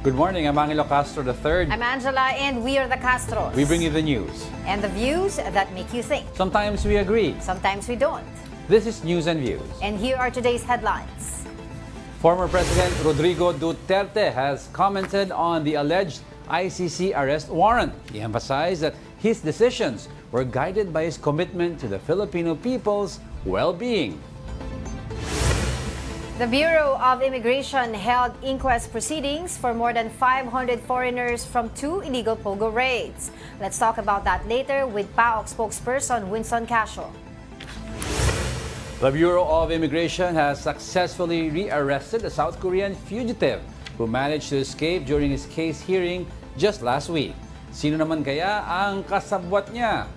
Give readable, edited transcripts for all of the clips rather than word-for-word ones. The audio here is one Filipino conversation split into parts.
Good morning, I'm Angelo Castro III. I'm Angela, and we are the Castros. We bring you the news. And the views that make you think. Sometimes we agree. Sometimes we don't. This is News and Views. And here are today's headlines. Former President Rodrigo Duterte has commented on the alleged ICC arrest warrant. He emphasized that his decisions were guided by his commitment to the Filipino people's well-being. The Bureau of Immigration held inquest proceedings for more than 500 foreigners from 2 illegal pogo raids. Let's talk about that later with PAOK spokesperson Winston Casio. The Bureau of Immigration has successfully rearrested a South Korean fugitive who managed to escape during his case hearing just last week. Sino naman kaya ang kasabwat niya?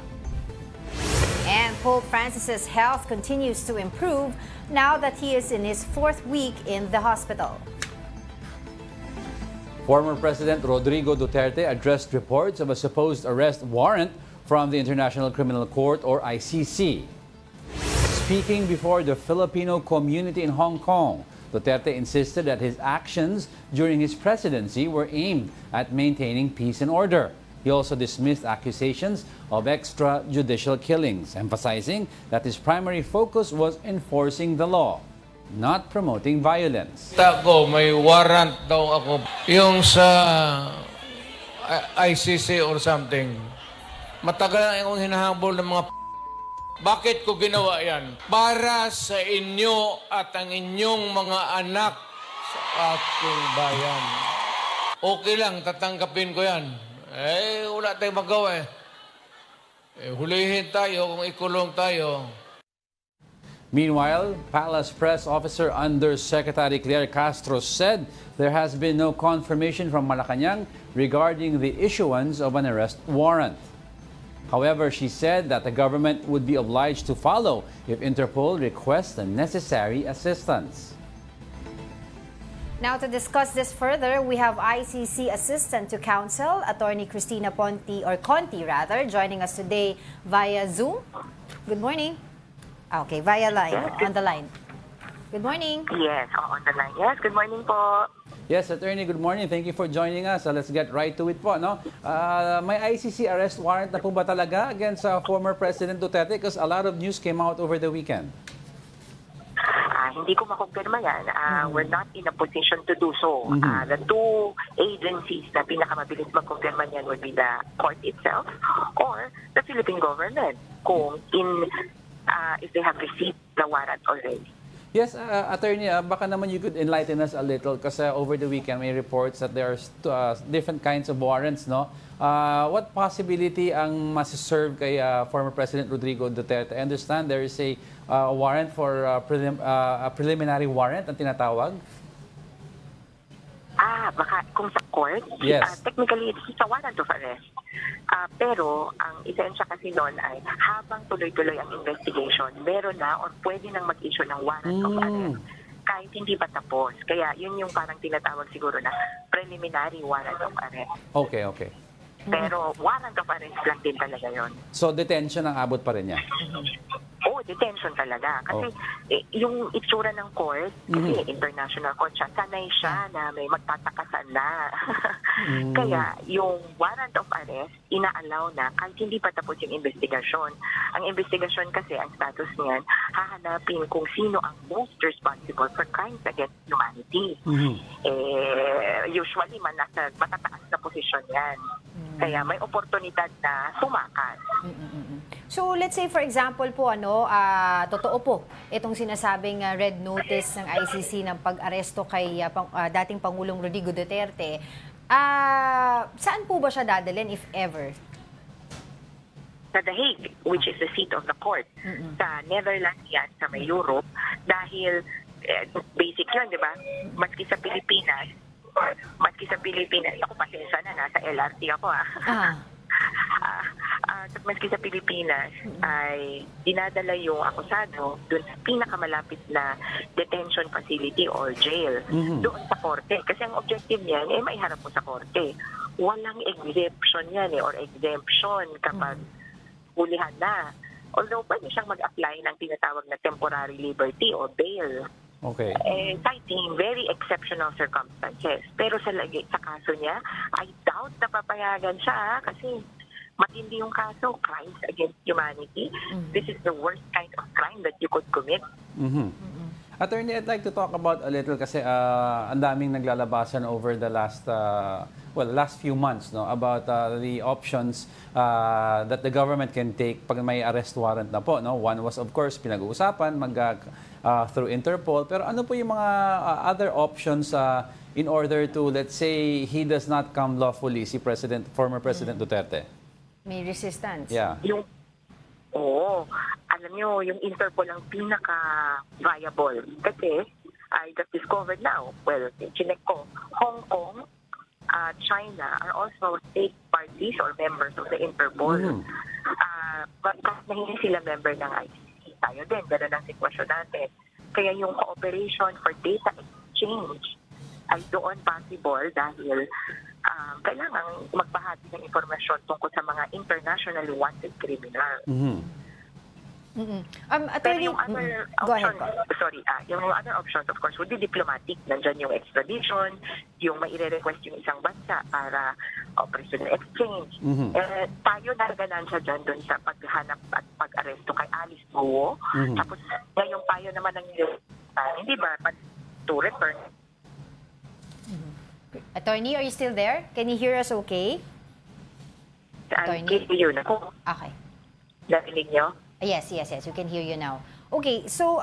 And Pope Francis's health continues to improve now that he is in his 4th week in the hospital. Former President Rodrigo Duterte addressed reports of a supposed arrest warrant from the International Criminal Court or ICC. Speaking before the Filipino community in Hong Kong, Duterte insisted that his actions during his presidency were aimed at maintaining peace and order. He also dismissed accusations of extrajudicial killings, emphasizing that his primary focus was enforcing the law, not promoting violence. Ko, may warrant daw ako. Yung sa ICC or something. Matagal na akong hinahabol ng mga Bakit ko ginawa yan? Para sa inyo at ang inyong mga anak sa aking bayan. Okay lang, tatanggapin ko yan. Wala tayong magawa hulihin tayo kung ikulong tayo. Meanwhile, Palace Press Officer Undersecretary Claire Castro said there has been no confirmation from Malacanang regarding the issuance of an arrest warrant. However, she said that the government would be obliged to follow if Interpol requests the necessary assistance. Now to discuss this further, we have ICC Assistant to Counsel, Attorney Cristina Conti, joining us today via Zoom. Good morning. Okay, via line, on the line. Good morning. Yes, on the line. Yes, good morning po. Yes, Attorney, good morning. Thank you for joining us. Let's get right to it po. No? May ICC arrest warrant na po ba talaga against former President Duterte? Because a lot of news came out over the weekend. Hindi ko makumpirma yan. We're not in a position to do so. The two agencies na pinakamabilis magkumpirma niyan would be the court itself or the Philippine government kung if they have received the warrant already. Yes, Attorney, baka naman you could enlighten us a little kasi over the weekend may reports that there are different kinds of warrants, no? What possibility ang masiserve kay former President Rodrigo Duterte? I understand there is a warrant for a preliminary warrant ang tinatawag. Baka kung sa court, yes. Technically it's a warrant of arrest. Pero ang isensya kasi noon ay habang tuloy-tuloy ang investigation, meron na or pwede nang mag-issue ng warrant of arrest kahit hindi pa tapos. Kaya yun yung parang tinatawag siguro na preliminary warrant of arrest. Okay. Pero warrant of arrest lang din talaga yun. So detention ang abot pa rin niya? Detention talaga. Kasi yung itsura ng court, kasi international court siya, sanay siya na may magtatakasan na. Kaya yung warrant of arrest, inaalaw na kahit hindi pa tapos yung investigasyon. Ang investigasyon kasi, ang status niyan, hahanapin kung sino ang most responsible for crimes against humanity. Usually, nasa matataas na posisyon yan. Kaya may oportunidad na sumakas. So let's say for example po totoo po itong sinasabing red notice ng ICC ng pag-aresto kay dating Pangulong Rodrigo Duterte. Saan po ba siya dadalhin if ever? Sa The Hague, which is the seat of the court. Sa Netherlands yan, sa may Europe, dahil basic yun, di ba? Maski sa Pilipinas, ako pasensya na, nasa LRT ako maski sa Pilipinas ay dinadala yung akusado doon sa pinakamalapit na detention facility or jail doon sa korte. Kasi ang objective niyan maiharap mo sa korte. Walang exemption yan or exemption kapag hulihan na. Although pwede siyang mag-apply ng tinatawag na temporary liberty o bail. Okay. Citing very exceptional circumstances. Pero sa kaso niya, I doubt na papayagan siya kasi matindi yung kaso, crimes against humanity. This is the worst kind of crime that you could commit. Attorney, I'd like to talk about a little kasi ang daming naglalabasan over the last last few months, no, about the options that the government can take pag may arrest warrant na po, no. One was of course pinag-uusapan through Interpol, pero ano po yung mga other options in order to, let's say, he does not come lawfully, si former President Duterte? May resistance. Yeah. Alam nyo, yung Interpol ang pinaka-viable. Kasi, I just discovered now, chinek ko, Hong Kong, China are also state parties or members of the Interpol. But na hindi sila member ng ICC. Tayo din, gano'n ang sitwasyon natin. Kaya yung cooperation for data exchange ay doon possible dahil kailangan magbahagi ng informasyon tungkol sa mga internationally wanted criminal. Pero Attorney, yung other go ahead options, po. yung other options of course would be diplomatic. Nandyan yung extradition, yung maire-request yung isang bansa para operation exchange. Tayo naganansya dyan dun sa paghanap at pag-aresto kay Alice Guo. Tapos ngayong tayo naman ang hindi ba, to return. Attorney, are you still there? Can you hear us okay? Attorney? Yun ako. Okay. Narinig nyo? Yes, we can hear you now. Okay, so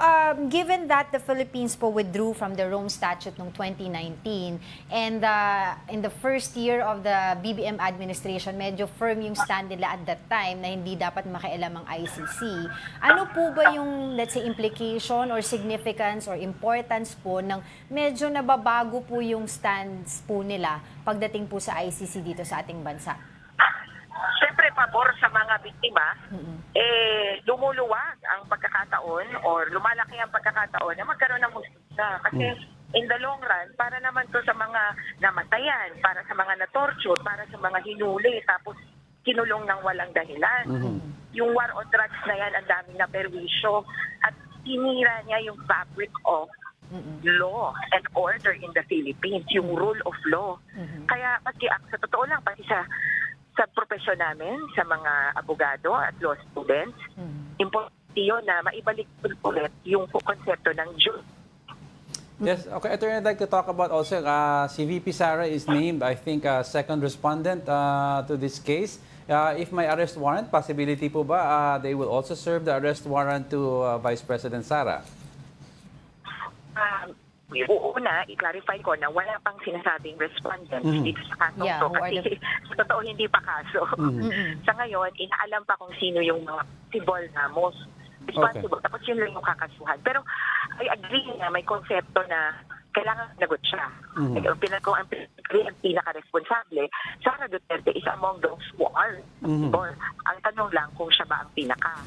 given that the Philippines po withdrew from the Rome Statute noong 2019 and in the first year of the BBM administration, medyo firm yung stand nila at that time na hindi dapat makialam ang ICC. Ano po ba yung, let's say, implication or significance or importance po ng medyo nababago po yung stands po nila pagdating po sa ICC dito sa ating bansa? Siyempre, pabor sa mga biktima, lumuluwag ang pagkakataon or lumalaki ang pagkakataon na magkaroon ng hustisya. Kasi in the long run, para naman to sa mga namatayan, para sa mga na-torture, para sa mga hinuli, tapos kinulong ng walang dahilan. Yung war on drugs na yan, ang daming na perwisyo at tinira niya yung fabric of law and order in the Philippines, yung rule of law. Kaya sa totoo lang, pati sa profesyon namin, sa mga abogado at law students, importante yun na maibalik ulit yung konsepto ng justice. Yes, okay. Attorney, I'd like to talk about also, si VP Sara is named, I think, second respondent to this case. If may arrest warrant, possibility po ba they will also serve the arrest warrant to Vice President Sara? Una, i-clarify ko na wala pang sinasabing respondent dito sa kaso. Yeah, Kasi sa totoo, hindi pa kaso. Sa ngayon, inaalam pa kung sino yung mga possible na most responsible. Okay. Tapos yun lang yung kakasuhan. Pero I agree na may konsepto na kailangan nagot siya. Kung ang pinaka-responsable, Sara Duterte is among those who are responsible. Ang tanong lang kung siya ba ang pinaka.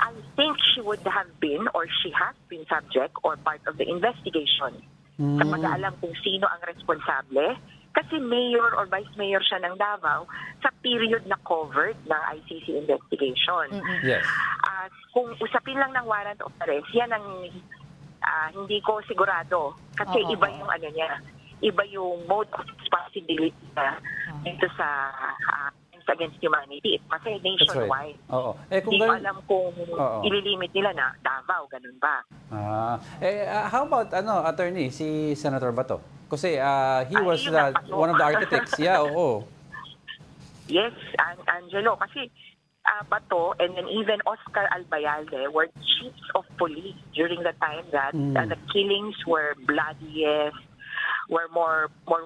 I think she would have been or she has been subject or part of the investigation sa pag-aalam kung sino ang responsable. Kasi mayor or vice mayor siya ng Davao sa period na covered ng ICC investigation. Yes. Kung usapin lang ng warrant of arrest, yan ang hindi ko sigurado. Kasi iba yung iba yung mode of responsibility na dito sa against humanity. Kasi nationwide. Right. Oo. Kung hindi ko alam kung ililimit nila na Davao, ganun ba? How about attorney, si Senator Bato? Kasi he was one of the architects. Yeah, oo. Yes, Angelo. Kasi Bato and then even Oscar Albayalde were chiefs of police during the time that the killings were bloodiest, were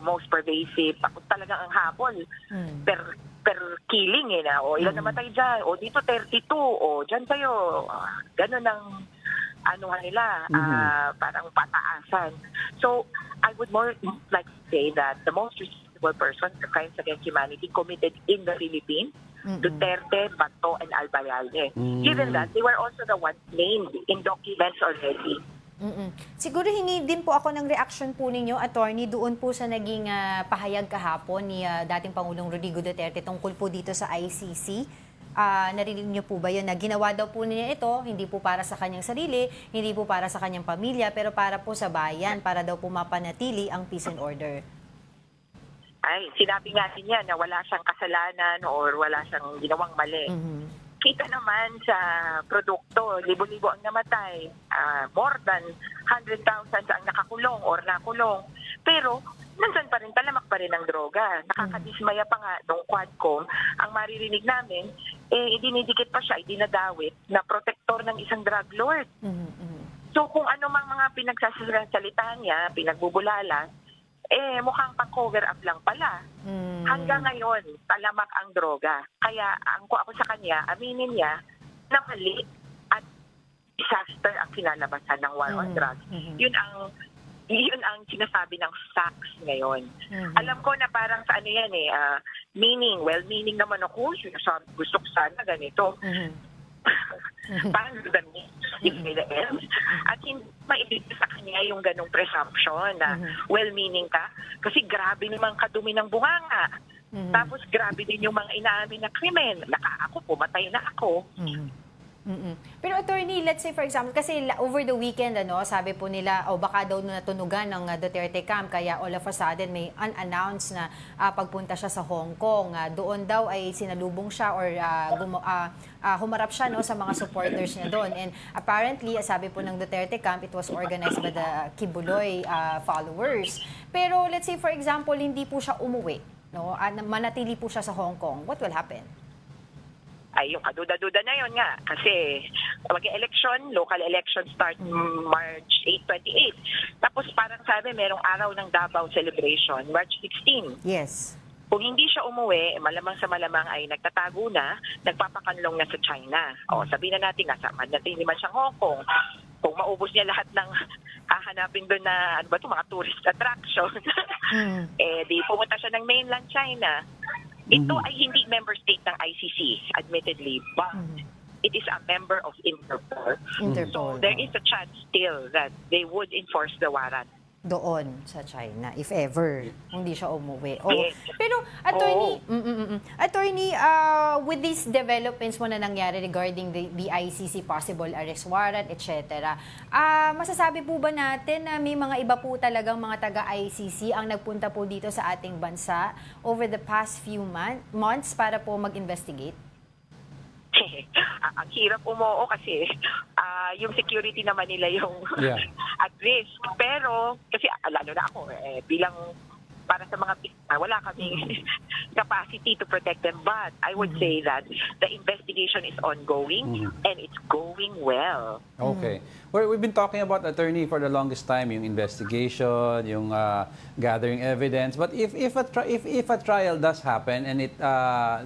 most pervasive. Talagang ang habol per killing o ilan namatay dyan, o dito 32, o dyan tayo, ganun ang nila, parang pataasan. So, I would more like to say that the most responsible person for crimes against humanity committed in the Philippines, Duterte, Bato, and Albayalde. Given that, they were also the ones named in documents already. Siguro hingi din po ako ng reaction po ninyo, attorney, doon po sa naging pahayag kahapon ni dating Pangulong Rodrigo Duterte tungkol po dito sa ICC. Narinig niyo po ba yun na ginawa daw po niya ito, hindi po para sa kanyang sarili, hindi po para sa kanyang pamilya, pero para po sa bayan, para daw po mapanatili ang peace and order? Ay, sinabi nga din niya na wala siyang kasalanan or wala siyang ginawang mali. Kita naman sa produkto, libo-libo ang namatay, more than 100,000 ang nakakulong or nakulong. Pero, nandun pa rin, talamak pa rin ang droga. Nakakadismaya pa nga nung Quadcom, ang maririnig namin, idinidikit pa siya, idinadawit na protektor ng isang drug lord. So, kung ano mang mga pinagsasalita niya, pinagbubulala, mukhang pang-cover up lang pala. Hanggang ngayon, talamak ang droga. Kaya ako sa kanya, aminin niya na mali at disaster ang kinalabasan ng war on drugs. Yun ang sinasabi ng facts ngayon. Alam ko na parang sa ano yan well-meaning naman ako. Gusto ko sana ganito. Parang dami at hindi maibigay sa kanya yung ganong presumption na well-meaning ka kasi grabe naman kadumi ng bunganga. Tapos grabe din yung mga inaamin na krimen. Pumatay na ako. Pero attorney, let's say for example, kasi over the weekend, sabi po nila, baka daw natunugan ng Duterte camp, kaya all of a sudden may unannounced na pagpunta siya sa Hong Kong. Doon daw ay sinalubong siya or humarap siya sa mga supporters niya doon. And apparently, sabi po ng Duterte camp, it was organized by the Kibuloy followers. Pero let's say for example, hindi po siya umuwi, manatili po siya sa Hong Kong. What will happen? Ay, yung kaduda-duda na yun nga. Kasi mag-election, local election start March 8, 28. Tapos parang sabi, merong araw ng Davao celebration, March 16. Yes. Kung hindi siya umuwi, malamang sa malamang ay nagtatago na, nagpapakanlong na sa China. Sabihin na natin, natin naman siyang Hong Kong. Kung maubos niya lahat ng hahanapin doon na, mga tourist attraction, di pumunta siya ng mainland China. Ito ay hindi member state ng ICC, admittedly, but it is a member of Interpol. So there is a chance still that they would enforce the warrant. Doon sa China, if ever, hindi siya umuwi. Yes. Pero, attorney, with these developments mo na nangyari regarding the ICC possible arrest warrant, etc., masasabi po ba natin na may mga iba po talagang mga taga-ICC ang nagpunta po dito sa ating bansa over the past few months para po mag-investigate? Ang hirap umuo kasi yung security naman nila yung at risk. Pero, kasi lalo na ako, bilang para sa mga wala kaming capacity to protect them. But I would say that the investigation is ongoing and it's going well. Okay. Well, we've been talking about, attorney, for the longest time, yung investigation, yung gathering evidence. But if a trial does happen and it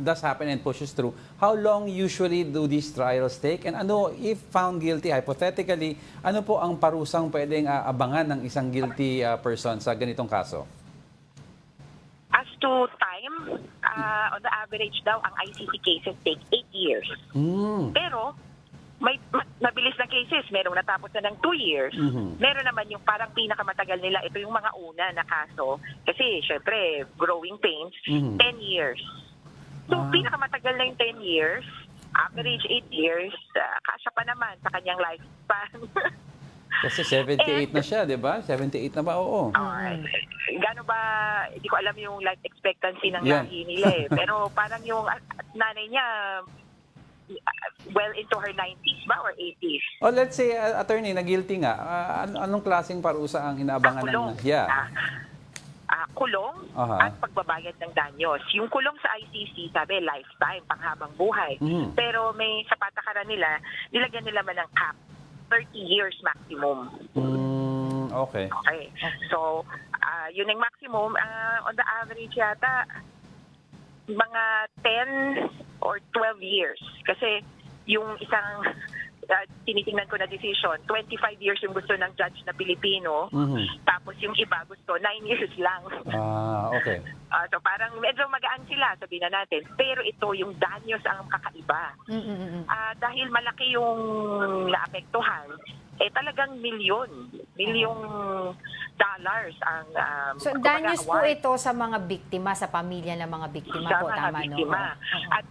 does happen and pushes through, how long usually do these trials take? And if found guilty, hypothetically, ano po ang parusang pwedeng abangan ng isang guilty person sa ganitong kaso? As to time, on the average daw, ang ICC cases take 8 years. Pero, may mabilis na cases. Merong natapos na ng 2 years. Meron naman yung parang pinakamatagal nila. Ito yung mga una na kaso. Kasi, syempre, growing pains, 10 years. So, pinakamatagal na yung 10 years. Average 8 years. Kasya pa naman sa kanyang lifespan. Kasi 78 na siya, di ba? 78 na ba? Oo. Gano'n ba, hindi ko alam yung life expectancy ng lahi nila Pero parang yung nanay niya, well into her 90s ba or 80s? Let's say, attorney, na-guilty nga. Anong klaseng parusa ang inaabangan kulong. Kulong at pagbabayad ng danyos. Yung kulong sa ICC, sabi, lifetime, panghabang buhay. Pero may sa patakaran nila, nilagyan nila man ng cap, 30 years maximum. Okay. So, yun ang maximum. On the average yata, mga 10 or 12 years. Kasi yung isang tinitingnan ko na decision, 25 years yung gusto ng judge na Pilipino, tapos yung iba gusto 9 years lang. Okay. So parang medyo magaan sila, sabihin na natin. Pero ito, yung danyos ang kakaiba. Dahil malaki yung naapektuhan, talagang milyong dollars ang so danyos po ito sa mga biktima, sa pamilya ng mga biktima po, tama, biktima. no? At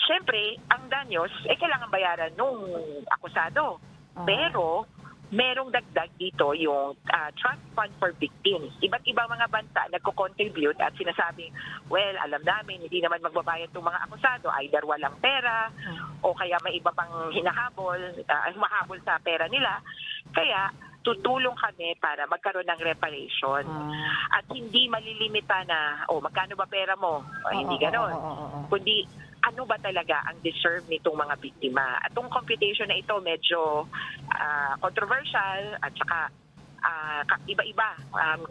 syempre, ang danyos, kailangan bayaran nung akusado. Pero, merong dagdag dito yung trust fund for victims. Iba't ibang mga bansa nagko-contribute at sinasabing, well, alam namin, hindi naman magbabayad itong mga akusado. Either walang pera o kaya may iba pang humahabol sa pera nila. Kaya, tutulong kami para magkaroon ng reparation. At hindi malilimita na, magkano ba pera mo? Hindi ganon. Kundi, ano ba talaga ang deserve nitong mga biktima? At itong computation na ito medyo controversial at saka iba-iba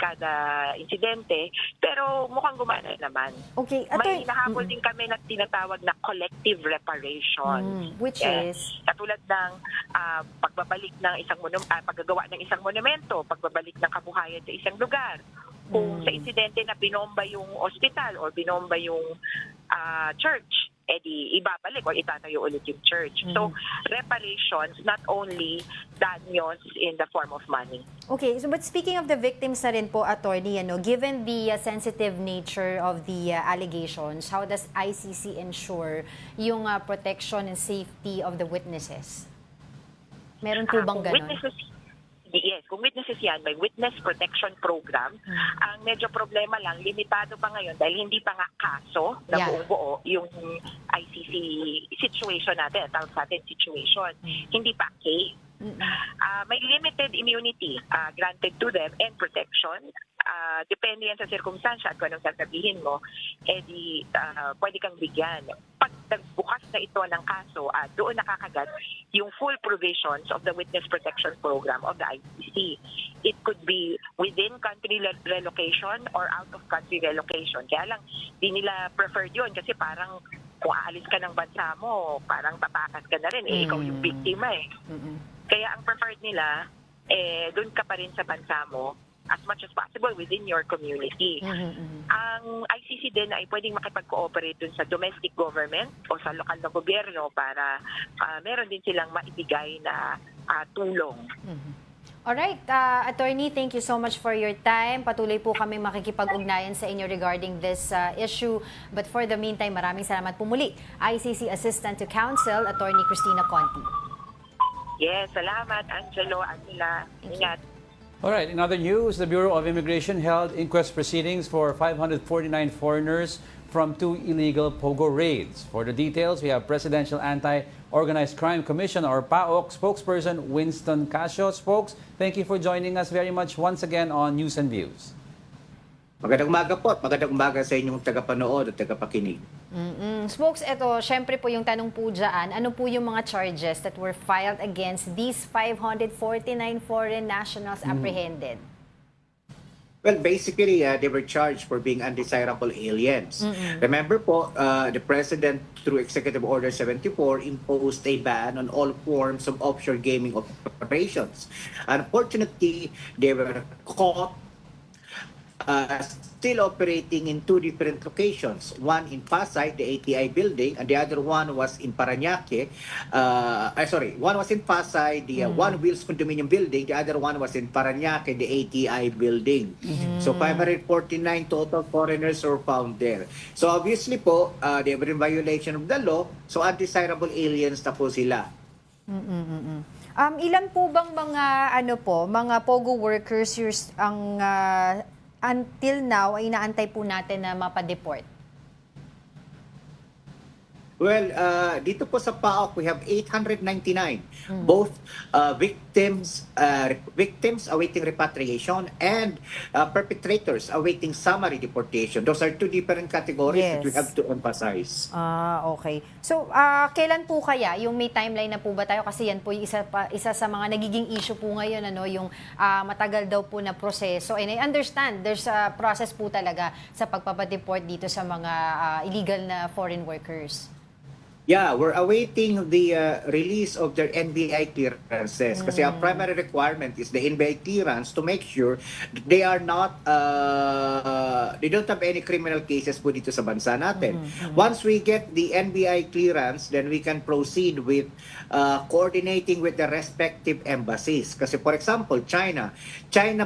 kada insidente, pero mukhang gumana naman. Okay. May hinahabol din kami na tinatawag na collective reparation. Which is? Katulad ng pagbabalik ng paggagawa ng isang monumento, pagbabalik ng kabuhayan sa isang lugar. Kung sa insidente na binomba yung ospital or binomba yung church, di ibabalik o itatayo ulit yung church. So, reparations, not only danyos in the form of money. Okay, so but speaking of the victims na rin po, attorney, given the sensitive nature of the allegations, how does ICC ensure yung protection and safety of the witnesses? Meron po bang ganon? Yes, kung witnesses yan, may witness protection program. Ang medyo problema lang, limitado pa ngayon dahil hindi pa nga kaso na buong-buo yung ICC situation natin, tawag sa atin situation. Hindi pa case. May limited immunity granted to them and protection. Depende yan sa circumstansya at kung anong sasabihin mo, pwede kang bigyan. Pag nagbukas na ito ng kaso, doon nakakagat yung full provisions of the Witness Protection Program of the ICC. It could be within country relocation or out of country relocation. Kaya lang, di nila preferred yun kasi parang kung aalis ka ng bansa mo, parang tatakas ka na rin. Ikaw yung biktima eh. Kaya ang preferred nila, doon ka pa rin sa bansa mo as much as possible within your community. Ang ICC din ay pwedeng makipag-cooperate dun sa domestic government o sa lokal na gobyerno para meron din silang maibigay na tulong. Alright, attorney, thank you so much for your time. Patuloy po kami makikipag-ugnayan sa inyo regarding this issue. But for the meantime, maraming salamat po muli. ICC Assistant to Counsel, Attorney Cristina Conti. Yes, salamat, Angelo, Anila. Ingat. All right, in other news, the Bureau of Immigration held inquest proceedings for 549 foreigners from 2 illegal POGO raids. For the details, we have Presidential Anti-Organized Crime Commission or PAOC spokesperson Winston Casio. Spokes, thank you for joining us very much once again on News and Views. Magandang umaga po at magandang umaga sa inyong tagapanood at tagapakinig. Spokes, ito, syempre po yung tanong po dyan, ano po yung mga charges that were filed against these 549 foreign nationals apprehended? Well, basically, they were charged for being undesirable aliens. Remember po, the President, through Executive Order 74, imposed a ban on all forms of offshore gaming operations. Unfortunately, they were caught still operating in 2 different locations. One in Pasay, the ATI building, and the other one was in Parañaque. One was in Pasay, the One Wheels condominium building. The other one was in Parañaque, the ATI building. So 549 total foreigners were found there. So obviously po, they were in violation of the law. So undesirable aliens na po sila. Ilan po bang mga POGO workers ang until now ay inaantay po natin na mapadeport? Well, dito po sa PAOK, we have 899. Both victims awaiting repatriation and perpetrators awaiting summary deportation. Those are 2 different categories that we have to emphasize. Okay. So, kailan po kaya? Yung may timeline na po ba tayo? Kasi yan po yung isa sa mga nagiging issue po ngayon, yung matagal daw po na proseso. And I understand, there's a process po talaga sa pagpapadeport dito sa mga illegal na foreign workers. Yeah, we're awaiting the release of their NBI clearances kasi our primary requirement is the NBI clearance to make sure that they are not, they don't have any criminal cases po dito sa bansa natin. Once we get the NBI clearance, then we can proceed with coordinating with the respective embassies. Kasi for example, China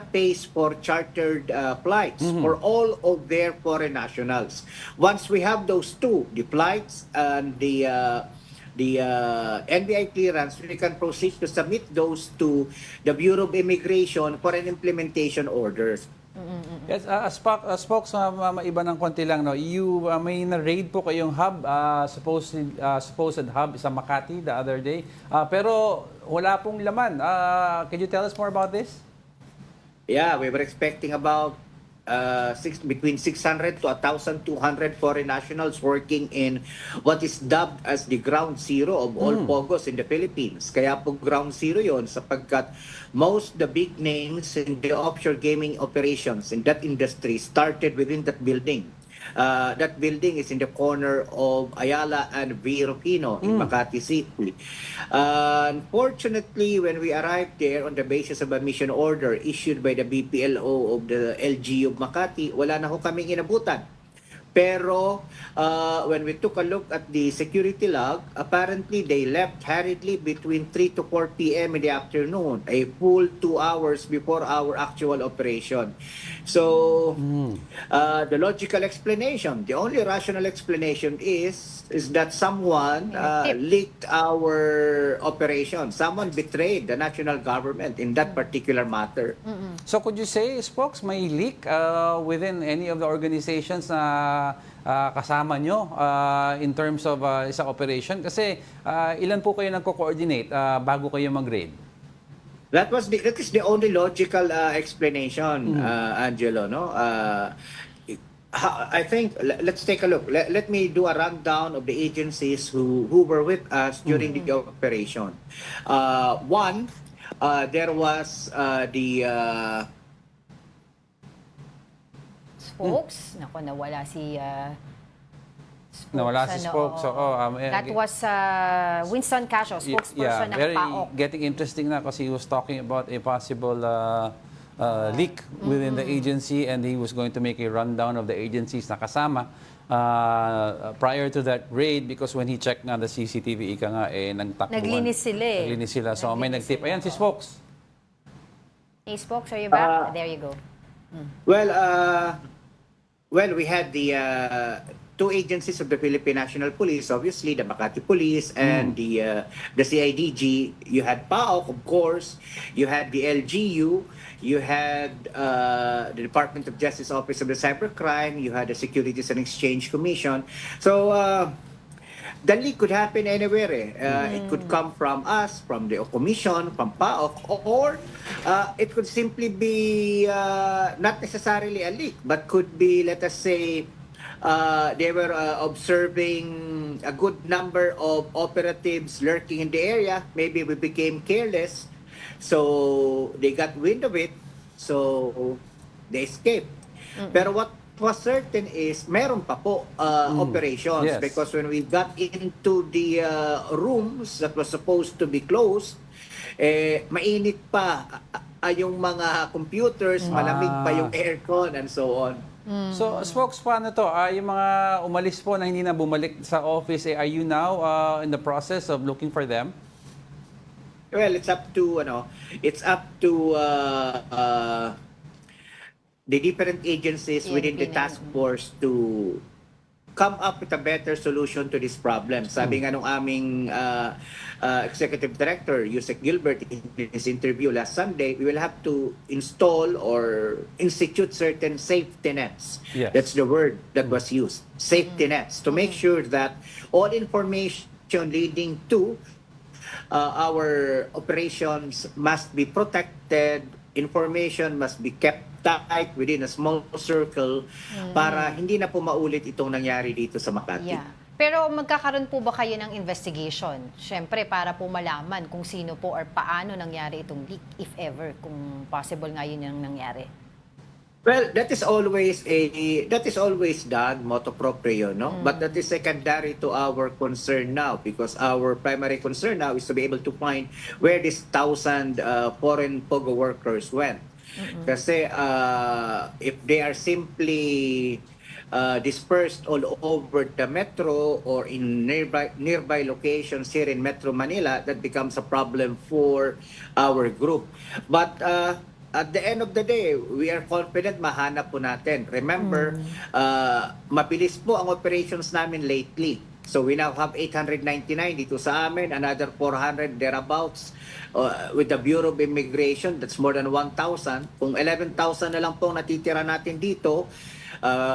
pays for chartered flights for all of their foreign nationals. Once we have those 2, the flights and the NBI clearance, we can proceed to submit those to the Bureau of Immigration for an implementation order. Yes, spokes, maiba ng konti lang, no? May na-raid po kayong hub, supposed hub sa Makati the other day. Pero wala pong laman. Can you tell us more about this? Yeah, we were expecting about between 600 to 1,200 foreign nationals working in what is dubbed as the ground zero of all POGOs in the Philippines. Kaya po ground zero yon sapagkat most the big names in the offshore gaming operations in that industry started within that building. That building is in the corner of Ayala and Vero Pino in Makati City. Unfortunately, when we arrived there on the basis of a mission order issued by the BPLO of the LGU of Makati, wala na ho kaming inabutan. Pero when we took a look at the security log, apparently they left hurriedly between 3 to 4 p.m. in the afternoon, a full 2 hours before our actual operation. So the logical explanation, the only rational explanation is that someone leaked our operation. Someone betrayed the national government in that particular matter. So could you say, spokes, may leak within any of the organizations na kasama nyo in terms of isang operation? Kasi ilan po kayo nagko-coordinate bago kayo mag-raid? That is the only logical explanation, Angelo. No, I think let's take a look. Let me do a rundown of the agencies who were with us during the operation. One, there was the Spokes. Nako, nawala si Spokes. Nawala si Spokes. That was Winston Casio, spokesperson ng very PAOK. getting interesting na kasi he was talking about a possible leak within the agency, and he was going to make a rundown of the agencies na kasama prior to that raid, because when he checked na the CCTV, ika nga, nagtakbuhan. Naglinis sila eh. Naglinis sila. So may nagtip. Ayan si Spokes. Hey, Spokes, are you back? There you go. Well, we had the two agencies of the Philippine National Police, obviously the Makati Police and the CIDG. You had PAOK, of course. You had the LGU. You had the Department of Justice Office of the Cybercrime. You had the Securities and Exchange Commission. So the leak could happen anywhere. It could come from us, from the Commission, from PAOK, or it could simply be not necessarily a leak, but could be, let us say, they were observing a good number of operatives lurking in the area. Maybe we became careless, so they got wind of it, so they escaped. Pero what was certain is meron pa po operations, Yes. because when we got into the rooms that was supposed to be closed, mainit pa yung mga computers, malamig pa yung aircon and so on. So, Spokes, paano to? Yung mga umalis po na hindi na bumalik sa office, are you now in the process of looking for them? Well, it's up to the different agencies within the task force to come up with a better solution to this problem. Sabi nga nung aming Executive Director, Yusek Gilbert, in his interview last Sunday, we will have to install or institute certain safety nets. Yes. That's the word that was used. Safety nets. To make sure that all information leading to our operations must be protected, information must be kept tight within a small circle para hindi na po maulit itong nangyari dito sa Makati. Yeah. Pero magkakaroon po ba kayo ng investigation? Siyempre, para po malaman kung sino po or paano nangyari itong leak, if ever, kung possible nga yun yung nangyari. Well, that is always done, motu proprio, no? But that is secondary to our concern now, because our primary concern now is to be able to find where these 1,000 foreign POGO workers went. Kasi if they are simply dispersed all over the metro or in nearby locations here in Metro Manila, that becomes a problem for our group. But at the end of the day, we are confident mahanap po natin. Remember, mabilis po ang operations namin lately. So we now have 899 dito sa amin, another 400 thereabouts with the Bureau of Immigration. That's more than 1,000. Kung 11,000 na lang po natitira natin dito,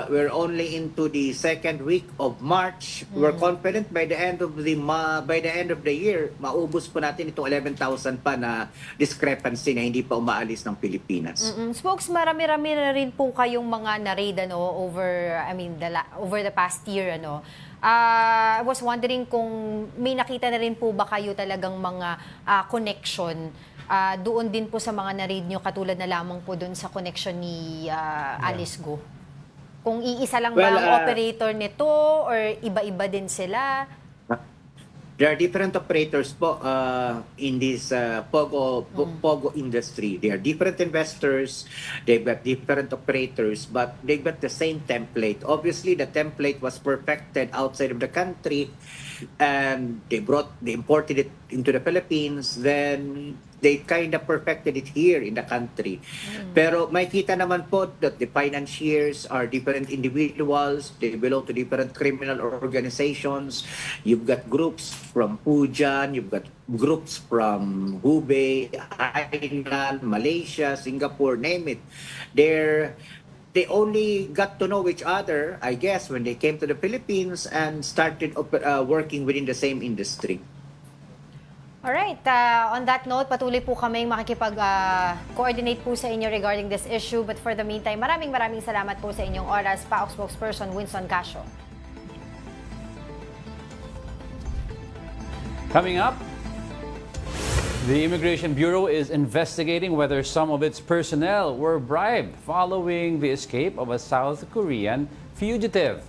we're only into the second week of March. We're confident by the end of the year, maubos po natin itong 11,000 pa na discrepancy na hindi pa umaalis ng Pilipinas. Spokes, marami-rami na rin po kayong mga na-raid over the past year, ano. I was wondering kung may nakita na rin po ba kayo talagang mga connection doon din po sa mga na-raid nyo, katulad na lamang po doon sa connection ni Alice Go. Kung iisa lang ba ang operator nito or iba-iba din sila? There are different operators po in this Pogo industry. They are different investors, they've got different operators, but they've got the same template. Obviously, the template was perfected outside of the country, and they imported it into the Philippines, then they kind of perfected it here in the country. Pero may kita naman po that the financiers are different individuals, they belong to different criminal organizations. You've got groups from Pujan, you've got groups from Hubei, Hainan, Malaysia, Singapore, name it. They only got to know each other, I guess, when they came to the Philippines and started working within the same industry. Alright, on that note, patuloy po kaming makikipag-coordinate po sa inyo regarding this issue. But for the meantime, maraming salamat po sa inyong oras, PAOK spokesperson Winston Casio. Coming up, the Immigration Bureau is investigating whether some of its personnel were bribed following the escape of a South Korean fugitive.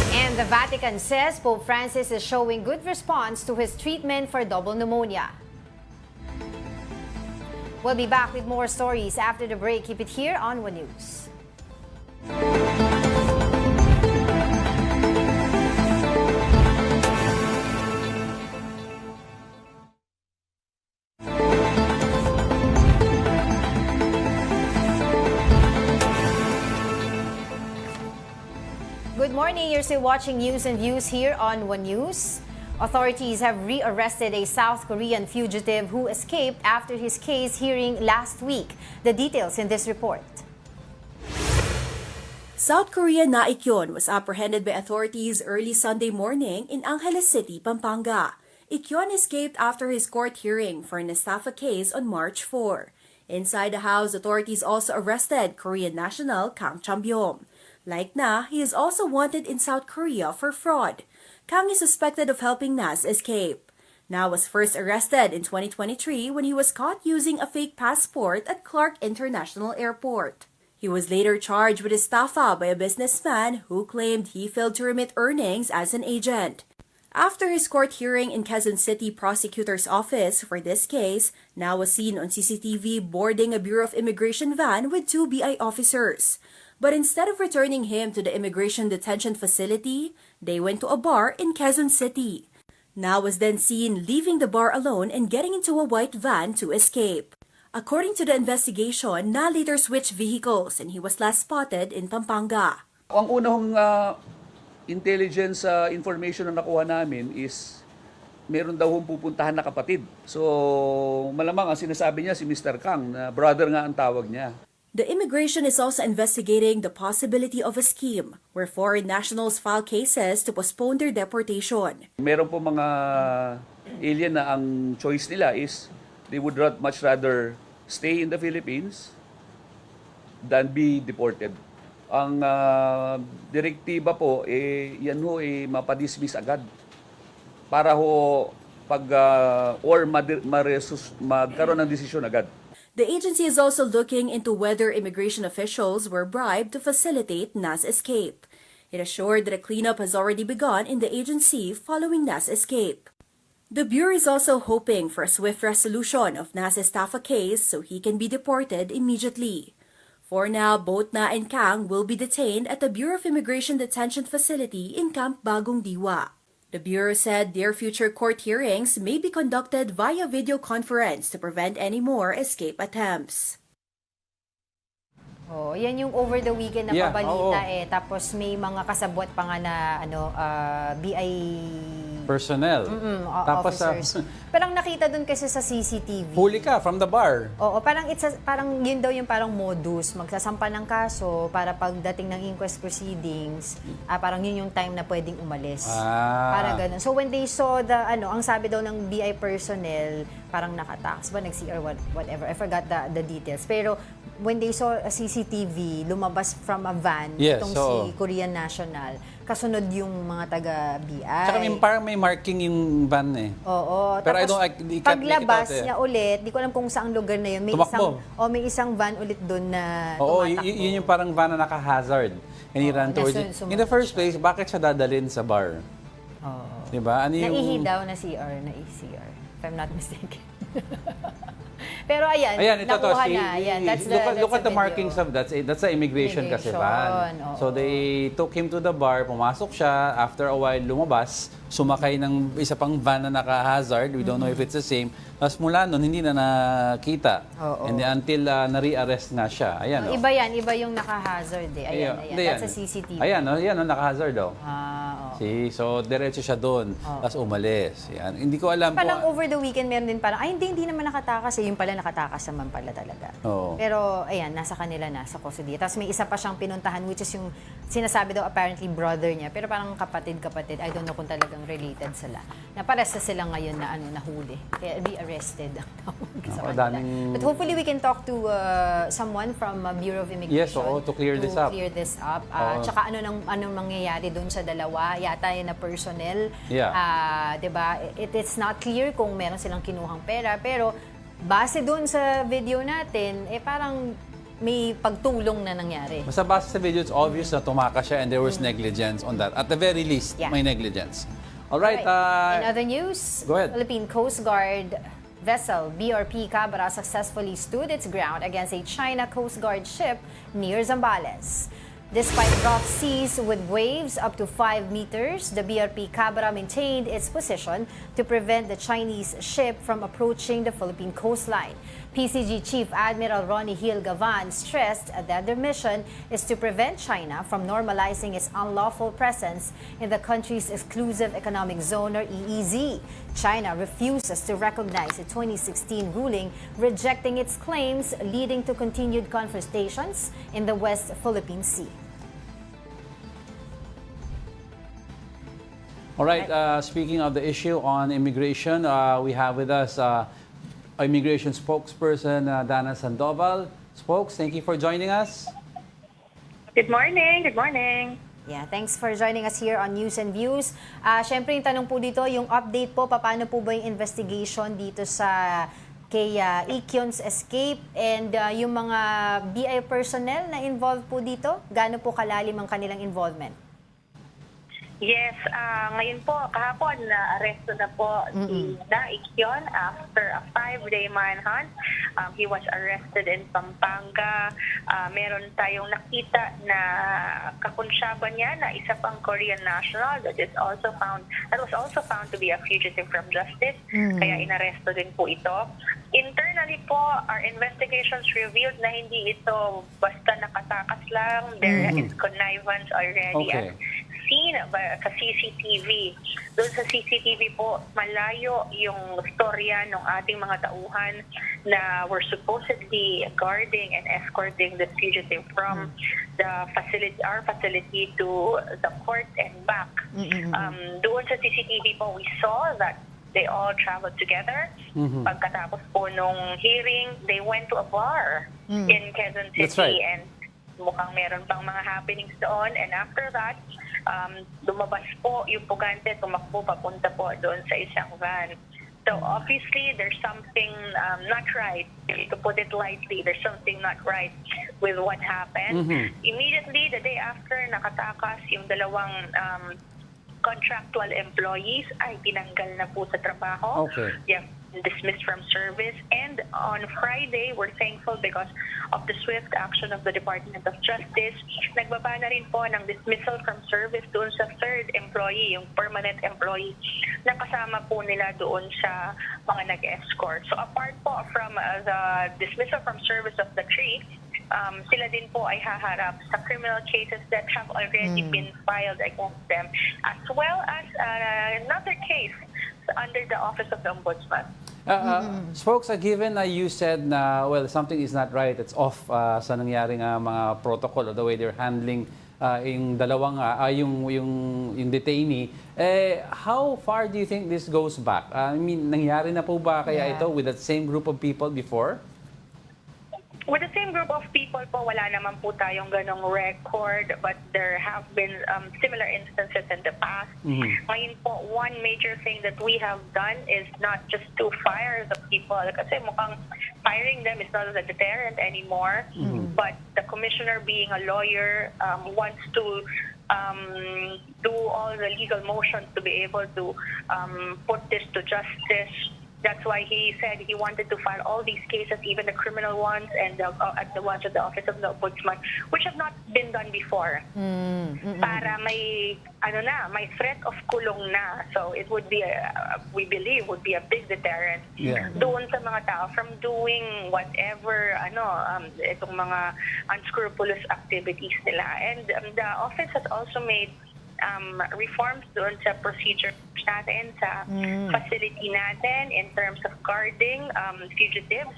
And the Vatican says Pope Francis is showing good response to his treatment for double pneumonia. We'll be back with more stories after the break. Keep it here on One News. Good morning. You're still watching News and Views here on One News. Authorities have rearrested a South Korean fugitive who escaped after his case hearing last week. The details in this report. South Korean Na Ik-yeon was apprehended by authorities early Sunday morning in Angeles City, Pampanga. Ik-yeon escaped after his court hearing for an estafa case on March 4. Inside the house, authorities also arrested Korean national Kang Chambyom. Like Na, he is also wanted in South Korea for fraud. Kang is suspected of helping Na's escape. Na was first arrested in 2023 when he was caught using a fake passport at Clark International Airport. He was later charged with estafa by a businessman who claimed he failed to remit earnings as an agent. After his court hearing in Quezon City Prosecutor's Office for this case, Na was seen on CCTV boarding a Bureau of Immigration van with 2 BI officers. But instead of returning him to the immigration detention facility, they went to a bar in Quezon City. Na was then seen leaving the bar alone and getting into a white van to escape. According to the investigation, Na later switched vehicles and he was last spotted in Pampanga. Ang unang intelligence information na nakuha namin is meron daw hong pupuntahan na kapatid. So malamang ang sinasabi niya si Mr. Kang, na brother nga ang tawag niya. The immigration is also investigating the possibility of a scheme where foreign nationals file cases to postpone their deportation. Meron po mga alien na ang choice nila is they would much rather stay in the Philippines than be deported. Ang direktiba po, yan ho mapadismiss agad para ho magkaroon ng desisyon agad. The agency is also looking into whether immigration officials were bribed to facilitate Na's escape. It assured that a cleanup has already begun in the agency following Na's escape. The Bureau is also hoping for a swift resolution of Na's estafa case so he can be deported immediately. For now, both Na and Kang will be detained at the Bureau of Immigration Detention Facility in Camp Bagong Diwa. The Bureau said their future court hearings may be conducted via video conference to prevent any more escape attempts. Oh, yan yung over the weekend na Yeah, pabalita oo. Tapos may mga kasabwat pa nga na BI Personnel. Tapos officers. Parang nakita dun kasi sa CCTV. huli ka from the bar. Oo, parang yun daw yung parang modus, magsasampa ng kaso para pagdating ng inquest proceedings, parang yun yung time na pwedeng umalis. Para ganun. So when they saw ang sabi daw ng BI personnel, parang nakatax ba, nag-CR, whatever. I forgot the details. Pero when they saw a CCTV, lumabas from a van, Yes, itong so si Korean National, kasunod yung mga taga-BI. Tsaka parang may marking yung van eh. Oo. Pero I Tapos, don't- I can't make it paglabas out eh. niya ulit, di ko alam kung saang lugar na yun. Tumakbo. May isang van ulit doon na Oo, tumatakbo. yun yung parang van na naka-hazard. And he ran towards it. In the first place, bakit siya dadalhin sa bar? Oo. Diba? Ano yung... Naihi daw na CR, na ECR, if I'm not mistaken. Pero ayan, Ayan, ito to. nakuha na. Ayan, that's look at the video. markings of that's the immigration kasi van. Oo. So they took him to the bar, pumasok siya, after a while lumabas, sumakay ng isa pang van na naka-hazard, we don't know if it's the same. Tapos mula nun, hindi na nakita. Oo. And then until na-rearrest na siya. Ayan, Iba yan, iba yung naka-hazard eh. Ayan, Hindi, that's a CCTV. Ayan, yan, naka-hazard daw. Oo. See, so diretso siya doon, tapos umalis. Yan. Hindi ko alam Parang kung... over the weekend meron din parang, hindi naman nakatakas eh. Yung pala nakatakas naman pala talaga. Oo. Pero ayan, nasa kanila na, sa custody. Tapos may isa pa siyang pinuntahan which is yung sinasabi daw apparently brother niya. Pero parang kapatid. I don't know kung talagang related sila. Na pares na sila ngayon na nahuli. Kaya be arrested ang tawag sa Ako, kanila. daming- But hopefully we can talk to someone from Bureau of Immigration. Yes, oo, to clear this up. At saka anong mangyayari doon sa dalawa. Yata yun na personnel. Yeah. 'Di ba? It's not clear kung meron silang kinuhang pera, pero base doon sa video natin, parang may pagtulong na nangyari. Basta base sa video, it's obvious na tumakas siya and there was negligence on that. At the very least, Yeah. may negligence. Alright, In other news, go ahead. Philippine Coast Guard vessel BRP Cabra successfully stood its ground against a China Coast Guard ship near Zambales. Despite rough seas with waves up to 5 meters, the BRP Cabra maintained its position to prevent the Chinese ship from approaching the Philippine coastline. PCG Chief Admiral Ronnie Hill Gavan stressed that their mission is to prevent China from normalizing its unlawful presence in the country's exclusive economic zone, or EEZ. China refuses to recognize the 2016 ruling, rejecting its claims, leading to continued confrontations in the West Philippine Sea. Alright, speaking of the issue on immigration, we have with us immigration spokesperson Dana Sandoval. Spokes, thank you for joining us. Good morning. Good morning. Yeah, thanks for joining us here on News and Views. Siyempre, yung tanong po dito, yung update po, paano po ba yung investigation dito sa kay Ikyon's escape and yung mga BI personnel na involved po dito, gaano po kalalim ang kanilang involvement? Yes, ngayon po, kahapon, na-aresto na po si Na Ikyon after a 5-day manhunt. He was arrested in Pampanga. Meron tayong nakita na kakunsyaba niya na isa pang Korean national that was also found to be a fugitive from justice. Kaya inaresto din po ito. Internally po, our investigations revealed na hindi ito basta nakatakas lang. There is connivance already. Okay. Seen sa CCTV. Doon sa CCTV po, malayo yung storya ng ating mga tauhan na were supposedly guarding and escorting the fugitive from our facility to the court and back. Doon sa CCTV po, we saw that they all traveled together. Pagkatapos po nung hearing, they went to a bar in Quezon City. That's right. And mukhang meron pang mga happenings doon. And after that, lumabas po yung pugante, tumakbo papunta po doon sa isang van. So obviously, there's something not right. To put it lightly, there's something not right with what happened. Immediately, the day after, nakatakas yung dalawang contractual employees ay tinanggal na po sa trabaho. Okay. Yeah, dismissed from service. And on Friday, we're thankful because of the swift action of the Department of Justice. Nagbaba na rin po ng dismissal from service doon sa third employee, yung permanent employee, na kasama po nila doon sa mga nag-escort. So apart po from the dismissal from service of the three, sila din po ay haharap sa criminal cases that have already been filed against them, as well as another case under the Office of the Ombudsman. Spokes, given na you said na, well, something is not right, it's off sa nangyaring mga protocol or the way they're handling yung dalawang, yung detainee, how far do you think this goes back? I mean, nangyari na po ba kaya ito with that same group of people before? With the same group of people po, wala naman po tayong ganong record, but there have been similar instances in the past. Ngayon po, one major thing that we have done is not just to fire the people, kasi mukhang firing them is not a deterrent anymore, but the commissioner, being a lawyer, wants to do all the legal motions to be able to put this to justice. That's why he said he wanted to file all these cases, even the criminal ones and the ones at the Office of the Ombudsman, which have not been done before. Para may may threat of kulong na. So it would be we believe would be a big deterrent doon sa mga tao from doing whatever itong mga unscrupulous activities nila. And the office has also made reforms doon sa procedure natin, sa facility natin in terms of guarding fugitives.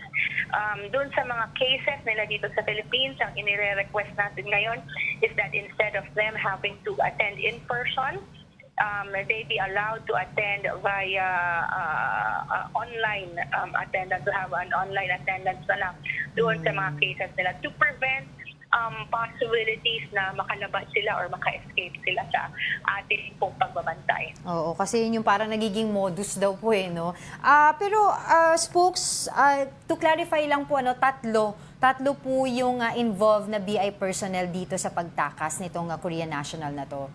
Doon sa mga cases nila dito sa Philippines, ang inire-request natin ngayon is that instead of them having to attend in person, they be allowed to attend via online attendance, to have an online attendance na lang doon sa mga cases nila to prevent possibilities na makalabas sila or maka-escape sila sa ating pong pagbabantay. Oo, kasi yun yung parang nagiging modus daw po no? Pero, Spokes, to clarify lang po, tatlo po yung involved na BI personnel dito sa pagtakas nitong Korean national na to.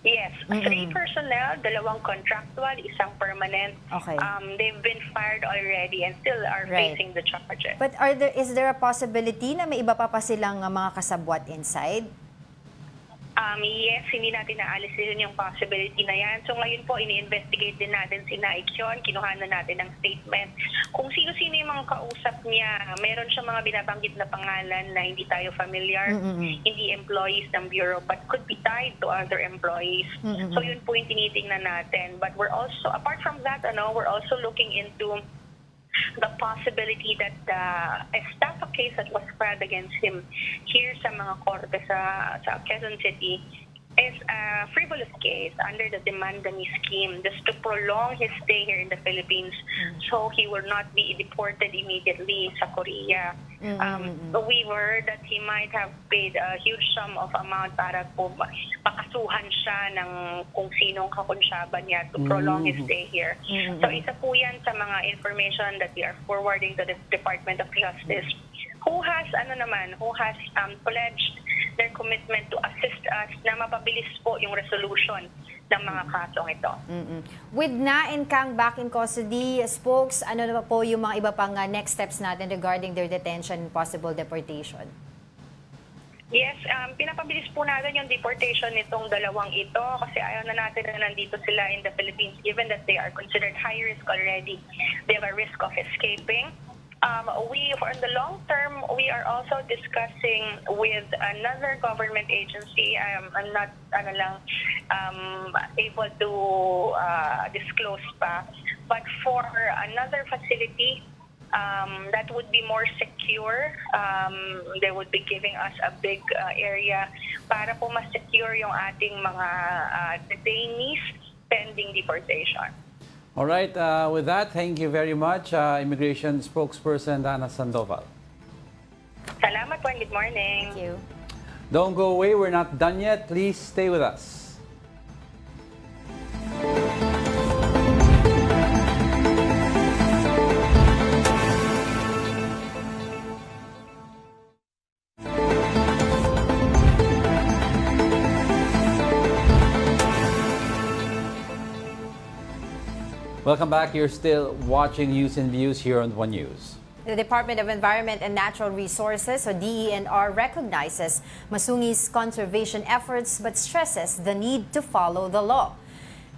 Yes, 3 personnel, 2 contractual, 1 permanent. Okay. They've been fired already and still are facing the charges. But is there a possibility na may iba pa silang mga kasabwat inside? Yes, hindi natin naalis din yung possibility na yan. So ngayon po, ini-investigate din natin si Naikyon. Kinuha na natin ng statement. Kung sino-sino yung mga kausap niya, meron siya mga binabanggit na pangalan na hindi tayo familiar, hindi employees ng Bureau, but could be tied to other employees. So yun po yung tinitingnan natin. But we're also, apart from that, we're also looking into the possibility that a estafa case that was filed against him here sa mga korte sa Quezon City is a frivolous case under the Demandani scheme, just to prolong his stay here in the Philippines so he will not be deported immediately sa Korea. We heard that he might have paid a huge sum of amount para po makasuhan siya ng kung sinong kakonsyaba niya to prolong his stay here. So isa po yan sa mga information that we are forwarding to the Department of Justice, who has pledged their commitment to assist us na mapabilis po yung resolution ng mga kasong ito. With Na and Kang back in custody, Spokes, ano na po yung mga iba pang next steps natin regarding their detention and possible deportation? Yes, pinapabilis po natin yung deportation nitong dalawang ito kasi ayaw na natin na nandito sila in the Philippines given that they are considered high risk already. They have a risk of escaping. For the long term, we are also discussing with another government agency. I'm not able to disclose pa, but for another facility that would be more secure, they would be giving us a big area para po mas secure yung ating mga detainees pending deportation. All right, with that, thank you very much, Immigration Spokesperson Dana Sandoval. Salamat po and good morning. Thank you. Don't go away, we're not done yet. Please stay with us. Welcome back. You're still watching News and Views here on One News. The Department of Environment and Natural Resources, or DENR, recognizes Masungi's conservation efforts but stresses the need to follow the law.